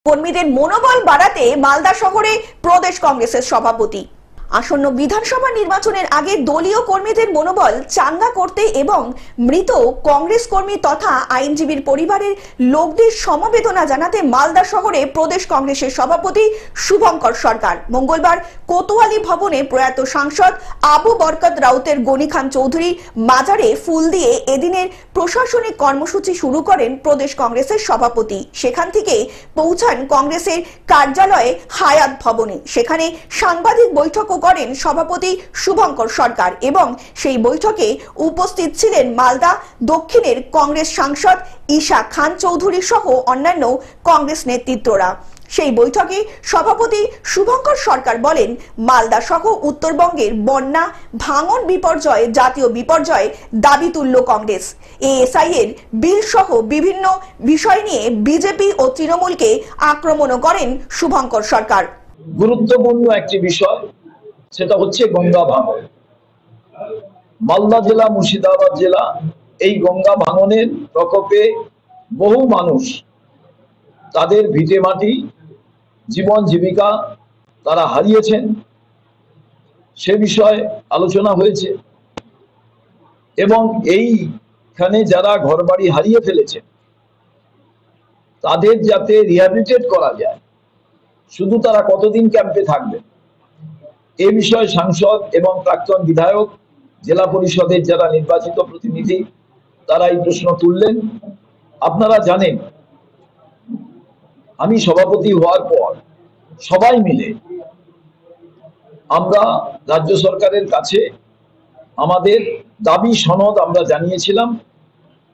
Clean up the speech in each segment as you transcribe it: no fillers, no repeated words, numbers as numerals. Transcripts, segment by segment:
কর্মীদের মনোবল বাড়াতে মালদা শহরে প্রদেশ কংগ্রেসের সভাপতি। আসন্ন বিধানসভা নির্বাচনের আগে দলীয় কর্মীদের মনোবল চাঙ্গা করতে এবং মৃত কংগ্রেস কর্মী তথা আইনজীবীর পরিবারের লোকদের সমবেদনা জানাতে মালদা শহরে প্রদেশ কংগ্রেসের সভাপতি শুভঙ্কর সরকার মঙ্গলবার কোতোয়ালি ভবনে প্রয়াত সাংসদ আবু বরকত রাউতের গনি খান চৌধুরী মাজারে ফুল দিয়ে এদিনের প্রশাসনিক কর্মসূচি শুরু করেন প্রদেশ কংগ্রেসের সভাপতি। সেখান থেকে পৌঁছান কংগ্রেসের কার্যালয়ে হায়াত ভবনে। সেখানে সাংবাদিক বৈঠক করেন সভাপতি শুভঙ্কর সরকার এবং সেই বৈঠকে উপস্থিত ছিলেন মালদা দক্ষিণের কংগ্রেস সাংসদ ঈশা খান চৌধুরী সহ অন্যান্য কংগ্রেস নেতৃত্বরা। সেই বৈঠকে সভাপতি শুভঙ্কর সরকার বলেন, মালদা সহ উত্তরবঙ্গের বন্যা ভাঙন বিপর্যয় জাতীয় বিপর্যয় দাবি তুলল কংগ্রেস। এএসআই এর বিল সহ বিভিন্ন বিষয় নিয়ে বিজেপি ও তৃণমূলকে আক্রমণ করেন শুভঙ্কর সরকার। গুরুত্বপূর্ণ একটি বিষয়, সেটা হচ্ছে গঙ্গা ভাঙন। মালদা জেলা, মুর্শিদাবাদ জেলা এই গঙ্গা ভাঙনের প্রকোপে বহু মানুষ তাদের ভিটে মাটি, জীবন জীবিকা তারা হারিয়েছেন। সে বিষয়ে আলোচনা হয়েছে এবং এইখানে যারা ঘরবাড়ি হারিয়ে ফেলেছেন তাদের যাতে রিহ্যাবিলিটেট করা যায়, শুধু তারা কতদিন ক্যাম্পে থাকবেন এ বিষয়ে সাংসদ এবং প্রাক্তন বিধায়ক, জেলা পরিষদের যারা নির্বাচিত প্রতিনিধি তারা এই প্রশ্ন তুললেন। আপনারা জানেন, আমি সভাপতি হওয়ার পর সবাই মিলে আমরা রাজ্য সরকারের কাছে আমাদের দাবি সনদ আমরা জানিয়েছিলাম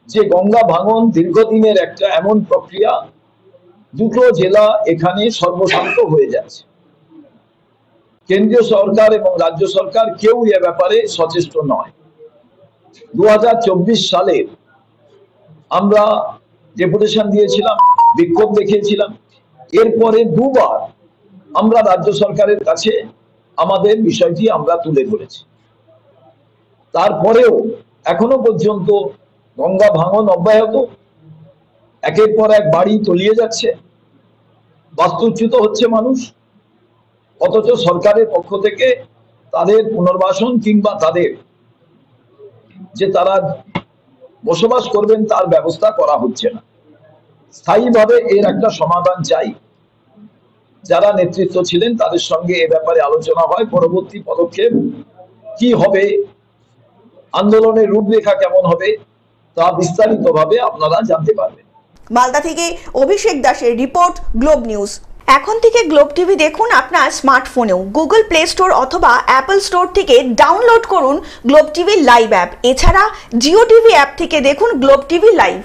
যে গঙ্গা ভাঙন দীর্ঘদিনের একটা এমন প্রক্রিয়া, দুটো জেলা এখানে সর্বশান্ত হয়ে যাচ্ছে। কেন্দ্রীয় সরকার এবং রাজ্য সরকার কেউ এ ব্যাপারে সচেষ্ট নয়। 2024 সালে আমরা ডেপুটেশন দিয়েছিলাম, বিক্ষোভ দেখিয়েছিলাম। এরপরে দুবার আমরা রাজ্য সরকারের কাছে আমাদের বিষয়টি আমরা তুলে ধরেছি। তারপরেও এখনো পর্যন্ত গঙ্গা ভাঙন অব্যাহত, একের পর এক বাড়ি তলিয়ে যাচ্ছে, বাস্তুচ্যুত হচ্ছে মানুষ, অথচ সরকারের পক্ষ থেকে তাদের পুনর্বাসন কিংবা তাদের যে তারা বসবাস করবেন তার ব্যবস্থা করা হচ্ছে না। স্থায়ীভাবে এর একটা সমাধান চাই। যারা নেতৃত্ব ছিলেন তাদের সঙ্গে এ ব্যাপারে আলোচনা হয়, পরবর্তী পদক্ষেপ কি হবে, আন্দোলনের রূপরেখা কেমন হবে তা বিস্তারিতভাবে আপনারা জানতে পারবেন। মালদা থেকে অভিষেক দাসের রিপোর্ট, গ্লোব নিউজ। এখন থেকে গ্লোব টিভি দেখুন আপনার স্মার্টফোনেও। গুগল প্লে স্টোর অথবা অ্যাপল স্টোর থেকে ডাউনলোড করুন গ্লোব টিভি লাইভ অ্যাপ। এছাড়া জিও টিভি অ্যাপ থেকে দেখুন গ্লোব টিভি লাইভ।